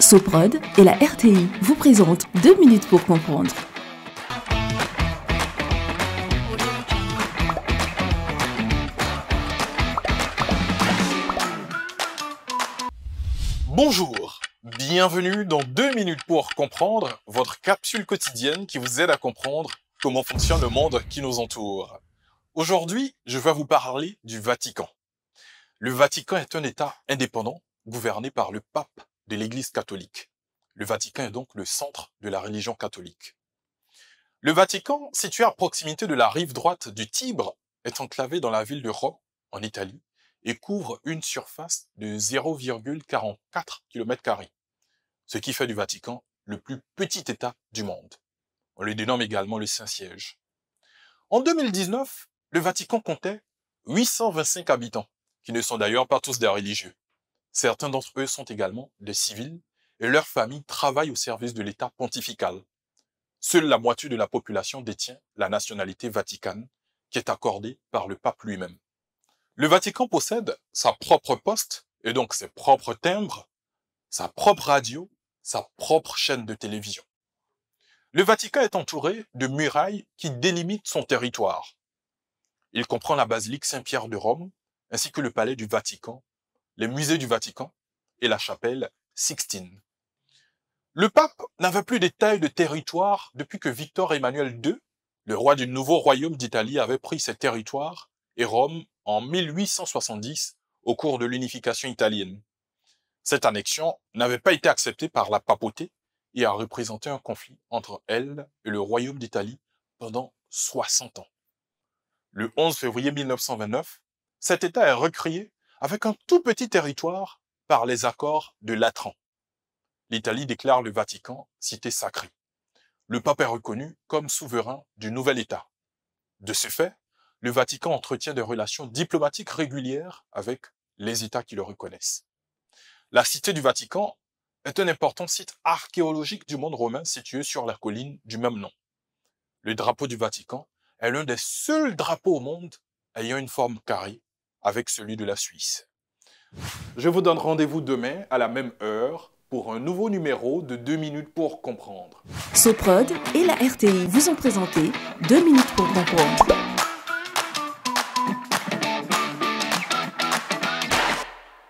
Soprod et la RTI vous présentent 2 minutes pour comprendre. Bonjour, bienvenue dans 2 minutes pour comprendre, votre capsule quotidienne qui vous aide à comprendre comment fonctionne le monde qui nous entoure. Aujourd'hui, je vais vous parler du Vatican. Le Vatican est un État indépendant gouverné par le pape de l'Église catholique. Le Vatican est donc le centre de la religion catholique. Le Vatican, situé à proximité de la rive droite du Tibre, est enclavé dans la ville de Rome, en Italie, et couvre une surface de 0,44 km², ce qui fait du Vatican le plus petit État du monde. On le dénomme également le Saint-Siège. En 2019, le Vatican comptait 825 habitants, qui ne sont d'ailleurs pas tous des religieux. Certains d'entre eux sont également des civils, et leurs familles travaillent au service de l'État pontifical. Seule la moitié de la population détient la nationalité vaticane, qui est accordée par le pape lui-même. Le Vatican possède sa propre poste, et donc ses propres timbres, sa propre radio, sa propre chaîne de télévision. Le Vatican est entouré de murailles qui délimitent son territoire. Il comprend la basilique Saint-Pierre de Rome, ainsi que le palais du Vatican, les musées du Vatican et la chapelle Sixtine. Le pape n'avait plus des tailles de territoire depuis que Victor Emmanuel II, le roi du nouveau royaume d'Italie, avait pris ses territoires et Rome en 1870 au cours de l'unification italienne. Cette annexion n'avait pas été acceptée par la papauté et a représenté un conflit entre elle et le royaume d'Italie pendant 60 ans. Le 11 février 1929, cet État est recréé avec un tout petit territoire par les accords de Latran. L'Italie déclare le Vatican cité sacrée. Le pape est reconnu comme souverain du nouvel État. De ce fait, le Vatican entretient des relations diplomatiques régulières avec les États qui le reconnaissent. La cité du Vatican est un important site archéologique du monde romain situé sur la colline du même nom. Le drapeau du Vatican est l'un des seuls drapeaux au monde ayant une forme carrée avec celui de la Suisse. Je vous donne rendez-vous demain à la même heure pour un nouveau numéro de 2 minutes pour comprendre. Soprod et la RTI vous ont présenté 2 minutes pour comprendre.